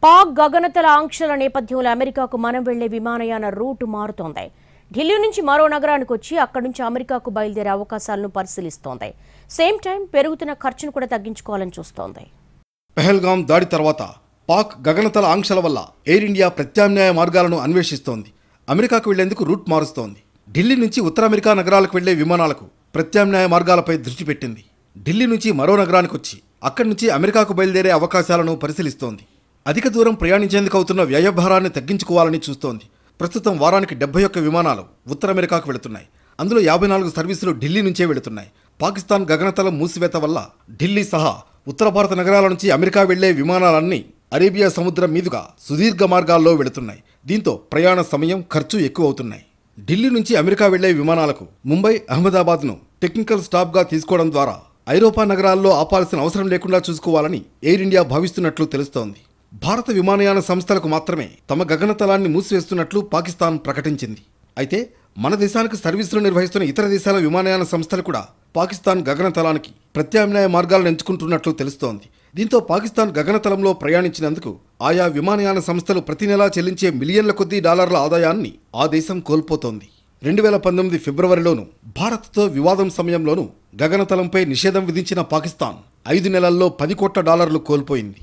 పాక్ గగనతల ఆంక్షల నేపథ్యంలో అమెరికాకు మనం వెళ్లే విమానయాన రూట్ మారుతోంది. ఢిల్లీ నుంచి మరో నగరానికి వచ్చి అక్కడి నుంచి అమెరికాకు బయలుదేరే అవకాశాలను పరిశీలిస్తోంది. సేమ్ టైం పెరుగుతున్న ఖర్చును కూడా తగ్గించుకోవాలని చూస్తోంది. పెహల్గాం దాడి తర్వాత పాక్ గగనతల ఆంక్షల వల్ల ఎయిర్ ఇండియా ప్రత్యామ్నాయ మార్గాలను అన్వేషిస్తోంది. అమెరికాకు వెళ్లేందుకు రూట్ మారుస్తోంది. ఢిల్లీ నుంచి ఉత్తర అమెరికా నగరాలకు వెళ్లే విమానాలకు ప్రత్యామ్నాయ మార్గాలపై దృష్టి పెట్టింది. ఢిల్లీ నుంచి మరో నగరానికి వచ్చి అక్కడి నుంచి అమెరికాకు బయలుదేరే అవకాశాలను పరిశీలిస్తోంది. అధిక దూరం ప్రయాణించేందుకు అవుతున్న వ్యయభారాన్ని తగ్గించుకోవాలని చూస్తోంది. ప్రస్తుతం వారానికి 71 విమానాలు ఉత్తర అమెరికాకు వెళుతున్నాయి. అందులో 54 సర్వీసులు ఢిల్లీ నుంచే వెళుతున్నాయి. పాకిస్తాన్ గగనతలం మూసివేత వల్ల ఢిల్లీ సహా ఉత్తర భారత నగరాల నుంచి అమెరికా వెళ్లే విమానాలన్నీ అరేబియా సముద్రం మీదుగా సుదీర్ఘ మార్గాల్లో వెళుతున్నాయి. దీంతో ప్రయాణ సమయం, ఖర్చు ఎక్కువ అవుతున్నాయి. ఢిల్లీ నుంచి అమెరికా వెళ్లే విమానాలకు ముంబై, అహ్మదాబాద్ను టెక్నికల్ స్టాప్గా తీసుకోవడం ద్వారా ఐరోపా నగరాల్లో ఆపాల్సిన అవసరం లేకుండా చూసుకోవాలని ఎయిర్ ఇండియా భావిస్తున్నట్లు తెలుస్తోంది. భారత విమానయాన సంస్థలకు మాత్రమే తమ గగనతలాన్ని మూసివేస్తున్నట్లు పాకిస్తాన్ ప్రకటించింది. అయితే మన దేశానికి సర్వీసులు నిర్వహిస్తున్న ఇతర దేశాల విమానయాన సంస్థలు కూడా పాకిస్తాన్ గగనతలానికి ప్రత్యామ్నాయ మార్గాలను ఎంచుకుంటున్నట్లు తెలుస్తోంది. దీంతో పాకిస్తాన్ గగనతలంలో ప్రయాణించినందుకు ఆయా విమానయాన సంస్థలు ప్రతి నెలా చెల్లించే మిలియన్ల కొద్దీ డాలర్ల ఆదాయాన్ని ఆ దేశం కోల్పోతోంది. 2019 ఫిబ్రవరిలోనూ భారత్తో వివాదం సమయంలోనూ గగనతలంపై నిషేధం విధించిన పాకిస్తాన్ 5 నెలల్లో $10 కోట్ల కోల్పోయింది.